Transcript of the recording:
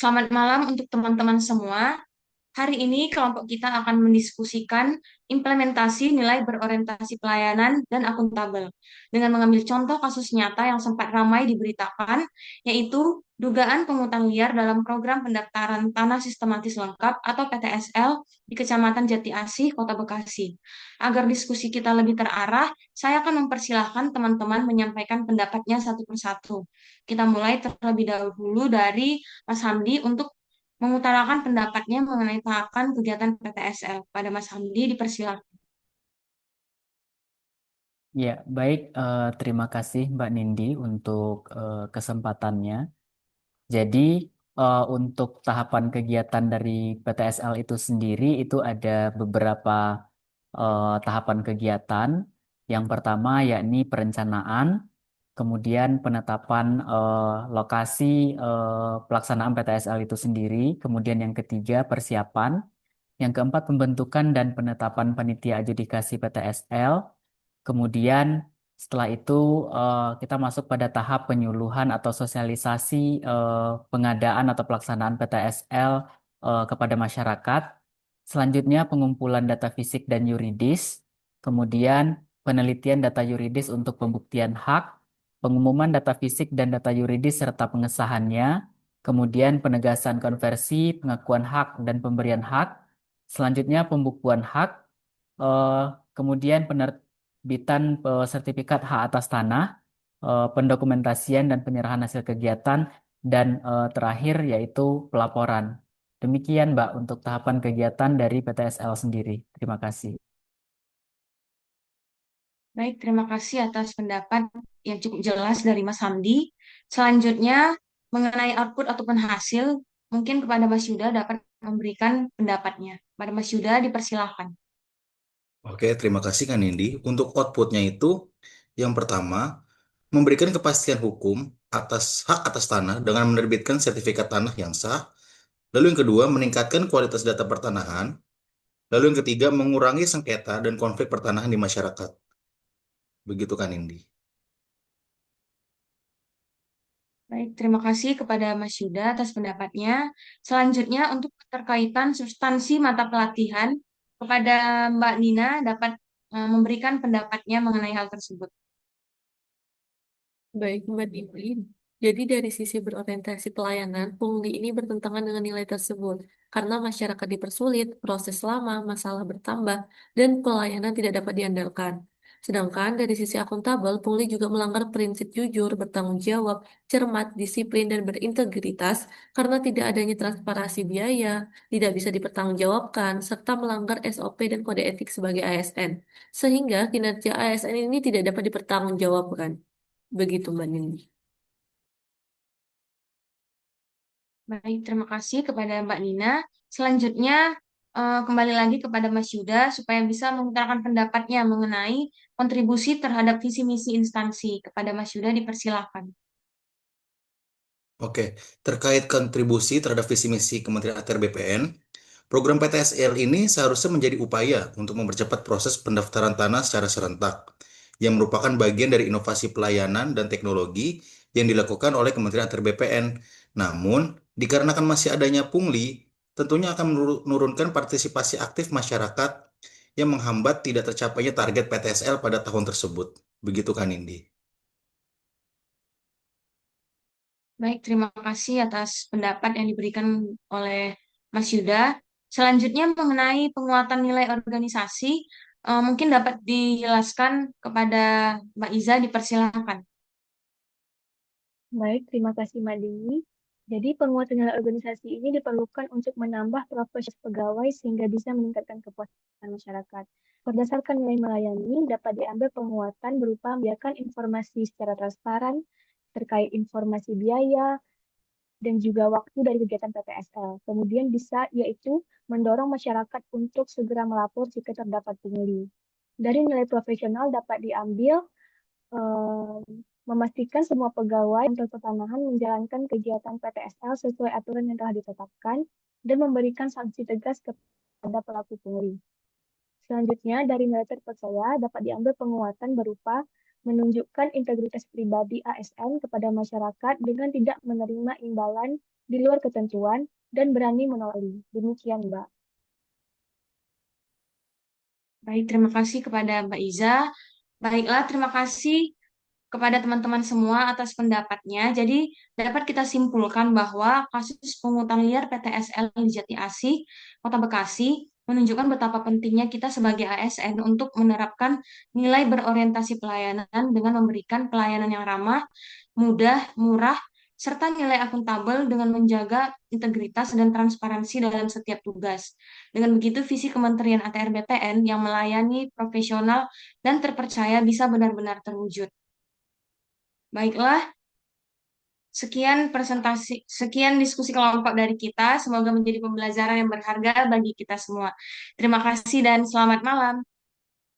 Selamat malam untuk teman-teman semua. Hari ini kelompok kita akan mendiskusikan implementasi nilai berorientasi pelayanan dan akuntabel dengan mengambil contoh kasus nyata yang sempat ramai diberitakan, yaitu dugaan pungutan liar dalam program pendaftaran tanah sistematis lengkap atau PTSL di Kecamatan Jati Asih, Kota Bekasi. Agar diskusi kita lebih terarah, saya akan mempersilahkan teman-teman menyampaikan pendapatnya satu persatu. Kita mulai terlebih dahulu dari Mas Hamdi untuk mengutarakan pendapatnya mengenai tahapan kegiatan PTSL. Pada Mas Hamdi, dipersilakan. Ya, baik. Terima kasih Mbak Nindi untuk kesempatannya. Jadi, untuk tahapan kegiatan dari PTSL itu sendiri, itu ada beberapa tahapan kegiatan. Yang pertama yakni perencanaan, kemudian penetapan lokasi pelaksanaan PTSL itu sendiri, kemudian yang ketiga persiapan, yang keempat pembentukan dan penetapan panitia adjudikasi PTSL. Kemudian setelah itu kita masuk pada tahap penyuluhan atau sosialisasi pengadaan atau pelaksanaan PTSL kepada masyarakat. Selanjutnya pengumpulan data fisik dan yuridis. Kemudian penelitian data yuridis untuk pembuktian hak, pengumuman data fisik dan data yuridis serta pengesahannya. Kemudian penegasan konversi, pengakuan hak dan pemberian hak. Selanjutnya pembukuan hak, eh, kemudian penerbitan sertifikat hak atas tanah, pendokumentasian dan penyerahan hasil kegiatan, dan terakhir yaitu pelaporan. Demikian, Mbak, untuk tahapan kegiatan dari PTSL sendiri. Terima kasih. Baik, terima kasih atas pendapat yang cukup jelas dari Mas Hamdi. Selanjutnya, mengenai output ataupun hasil, mungkin kepada Mas Yuda dapat memberikan pendapatnya. Pada Mas Yuda, dipersilahkan. Oke, terima kasih Kak Nindi. Untuk outputnya itu, yang pertama, memberikan kepastian hukum atas hak atas tanah dengan menerbitkan sertifikat tanah yang sah. Lalu yang kedua, meningkatkan kualitas data pertanahan. Lalu yang ketiga, mengurangi sengketa dan konflik pertanahan di masyarakat. Begitu Kak Nindi. Baik, terima kasih kepada Mas Yuda atas pendapatnya. Selanjutnya, untuk keterkaitan substansi mata pelatihan, kepada Mbak Nina dapat memberikan pendapatnya mengenai hal tersebut. Baik, Mbak Dini. Jadi dari sisi berorientasi pelayanan, pungli ini bertentangan dengan nilai tersebut. Karena masyarakat dipersulit, proses lama, masalah bertambah, dan pelayanan tidak dapat diandalkan. Sedangkan dari sisi akuntabel, pungli juga melanggar prinsip jujur, bertanggung jawab, cermat, disiplin, dan berintegritas karena tidak adanya transparansi biaya, tidak bisa dipertanggungjawabkan, serta melanggar SOP dan kode etik sebagai ASN. Sehingga kinerja ASN ini tidak dapat dipertanggungjawabkan. Begitu Mbak Nindi. Baik, terima kasih kepada Mbak Nina. Selanjutnya, kembali lagi kepada Mas Yuda supaya bisa mengutarakan pendapatnya mengenai kontribusi terhadap visi misi instansi. Kepada Mas Yuda dipersilahkan. Oke, terkait kontribusi terhadap visi misi Kementerian ATR BPN, program PTSL ini seharusnya menjadi upaya untuk mempercepat proses pendaftaran tanah secara serentak, yang merupakan bagian dari inovasi pelayanan dan teknologi yang dilakukan oleh Kementerian ATR BPN. Namun, dikarenakan masih adanya pungli, tentunya akan menurunkan partisipasi aktif masyarakat yang menghambat tidak tercapainya target PTSL pada tahun tersebut. Begitu kan, Indi? Baik, terima kasih atas pendapat yang diberikan oleh Mas Yuda. Selanjutnya mengenai penguatan nilai organisasi, mungkin dapat dijelaskan kepada Mbak Iza, dipersilahkan. Baik, terima kasih Mbak Dini. Jadi penguatan nilai organisasi ini diperlukan untuk menambah profesionalitas pegawai sehingga bisa meningkatkan kepuasan masyarakat. Berdasarkan nilai melayani, dapat diambil penguatan berupa membiarkan informasi secara transparan terkait informasi biaya dan juga waktu dari kegiatan PPSL. Kemudian bisa yaitu mendorong masyarakat untuk segera melapor jika terdapat pungli. Dari nilai profesional dapat diambil memastikan semua pegawai dan pertanahan menjalankan kegiatan PTSL sesuai aturan yang telah ditetapkan dan memberikan sanksi tegas kepada pelaku pungli. Selanjutnya, dari nilai terpercaya dapat diambil penguatan berupa menunjukkan integritas pribadi ASN kepada masyarakat dengan tidak menerima imbalan di luar ketentuan, dan berani menolak. Demikian, Mbak. Baik, terima kasih kepada Mbak Iza. Baiklah, terima kasih kepada teman-teman semua atas pendapatnya. Jadi, dapat kita simpulkan bahwa kasus pungutan liar PTSL di Jati Asih, Kota Bekasi, menunjukkan betapa pentingnya kita sebagai ASN untuk menerapkan nilai berorientasi pelayanan dengan memberikan pelayanan yang ramah, mudah, murah, serta nilai akuntabel dengan menjaga integritas dan transparansi dalam setiap tugas. Dengan begitu, visi Kementerian ATR BPN yang melayani profesional dan terpercaya bisa benar-benar terwujud. Baiklah, sekian diskusi kelompok dari kita. Semoga menjadi pembelajaran yang berharga bagi kita semua. Terima kasih dan selamat malam.